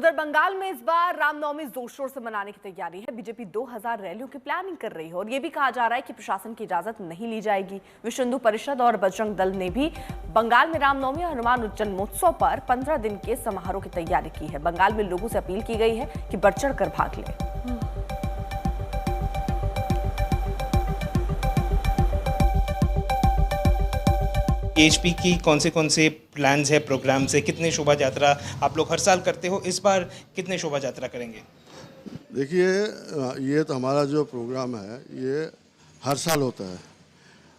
उधर बंगाल में इस बार रामनवमी जोर शोर से मनाने की तैयारी है। बीजेपी 2000 रैलियों की प्लानिंग कर रही है और ये भी कहा जा रहा है कि प्रशासन की इजाजत नहीं ली जाएगी। विश्व हिंदू परिषद और बजरंग दल ने भी बंगाल में रामनवमी और हनुमान जन्मोत्सव पर 15 दिन के समारोह की तैयारी की है। बंगाल में लोगों से अपील की गई है कि बढ़ चढ़ कर भाग लें। एचपी की कौन से प्लान्स है, प्रोग्राम्स है, कितने शोभा यात्रा आप लोग हर साल करते हो, इस बार कितने शोभा यात्रा करेंगे? देखिए, ये तो हमारा जो प्रोग्राम है ये हर साल होता है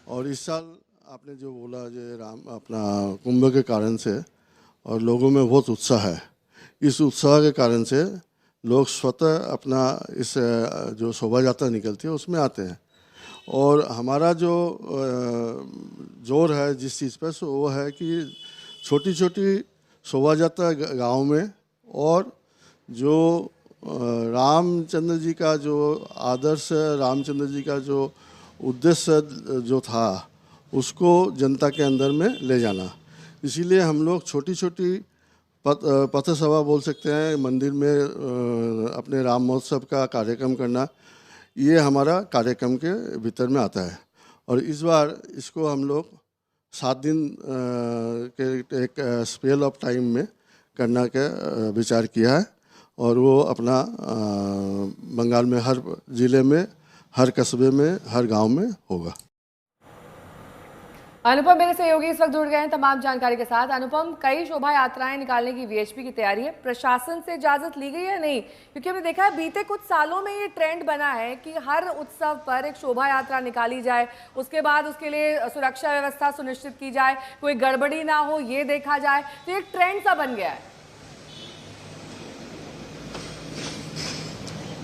और इस साल आपने जो बोला जो अपना कुंभ के कारण से और लोगों में बहुत उत्साह है। इस उत्साह के कारण से लोग स्वतः अपना इस जो शोभा यात्रा निकलती है उसमें आते हैं और हमारा जो जोर है जिस चीज़ पर वो है कि छोटी छोटी शोभा यात्रा गाँव में और जो रामचंद्र जी का जो आदर्श, रामचंद्र जी का जो उद्देश्य जो था उसको जनता के अंदर में ले जाना। इसीलिए हम लोग छोटी छोटी पथ सभा बोल सकते हैं, मंदिर में अपने राम महोत्सव का कार्यक्रम करना, ये हमारा कार्यक्रम के भीतर में आता है। और इस बार इसको हम लोग 7 दिन के एक स्पेल ऑफ टाइम में करने का विचार किया है और वो अपना बंगाल में हर ज़िले में, हर कस्बे में, हर गांव में होगा। अनुपम मेरे सहयोगी इस वक्त जुड़ गए हैं तमाम जानकारी के साथ। अनुपम, कई शोभा यात्राएं निकालने की वीएचपी की तैयारी है, प्रशासन से इजाजत ली गई है नहीं? क्योंकि हमने देखा है बीते कुछ सालों में ये ट्रेंड बना है कि हर उत्सव पर एक शोभा यात्रा निकाली जाए, उसके बाद उसके लिए सुरक्षा व्यवस्था सुनिश्चित की जाए, कोई गड़बड़ी ना हो ये देखा जाए, तो एक ट्रेंड सा बन गया है।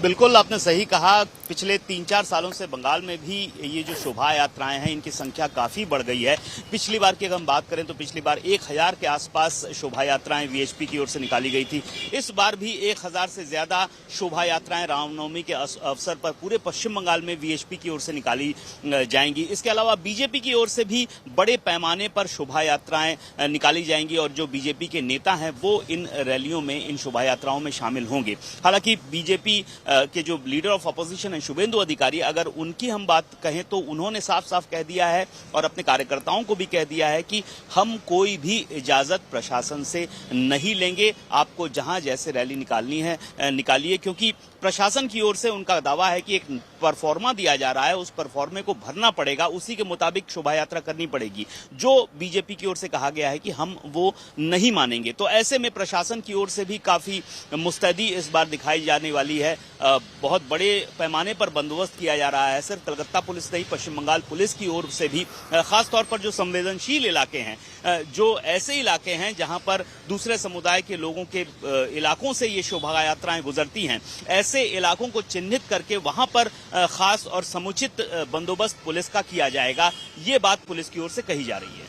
बिल्कुल, आपने सही कहा। पिछले 3-4 सालों से बंगाल में भी ये जो शोभा यात्राएं हैं इनकी संख्या काफी बढ़ गई है। पिछली बार की अगर हम बात करें तो पिछली बार 1000 के आसपास शोभा यात्राएं वीएचपी की ओर से निकाली गई थी। इस बार भी 1000 से ज्यादा शोभा यात्राएं रामनवमी के अवसर पर पूरे पश्चिम बंगाल में वीएचपी की ओर से निकाली जाएंगी। इसके अलावा बीजेपी की ओर से भी बड़े पैमाने पर शोभा यात्राएं निकाली जाएंगी और जो बीजेपी के नेता हैं वो इन रैलियों में, इन शोभा यात्राओं में शामिल होंगे। हालांकि बीजेपी के जो लीडर ऑफ अपोजिशन है शुभेंदु अधिकारी, अगर उनकी हम बात कहें तो उन्होंने साफ साफ कह दिया है और अपने कार्यकर्ताओं को भी कह दिया है कि हम कोई भी इजाजत प्रशासन से नहीं लेंगे। आपको जहां जैसे रैली निकालनी है निकालिए, क्योंकि प्रशासन की ओर से उनका दावा है कि एक परफॉर्मा दिया जा रहा है, उस परफॉर्मे को भरना पड़ेगा, उसी के मुताबिक शोभा यात्रा करनी पड़ेगी। जो बीजेपी की ओर से कहा गया है कि हम वो नहीं मानेंगे। तो ऐसे में प्रशासन की ओर से भी काफी मुस्तैदी इस बार दिखाई जाने वाली है। बहुत बड़े पैमाने पर बंदोबस्त किया जा रहा है। सिर्फ कलकत्ता पुलिस नहीं, पश्चिम बंगाल पुलिस की ओर से भी खासतौर पर जो संवेदनशील इलाके हैं, जो ऐसे इलाके हैं जहां पर दूसरे समुदाय के लोगों के इलाकों से ये शोभा यात्राएं गुजरती हैं, ऐसे इलाकों को चिन्हित करके वहां पर खास और समुचित बंदोबस्त पुलिस का किया जाएगा। ये बात पुलिस की ओर से कही जा रही है।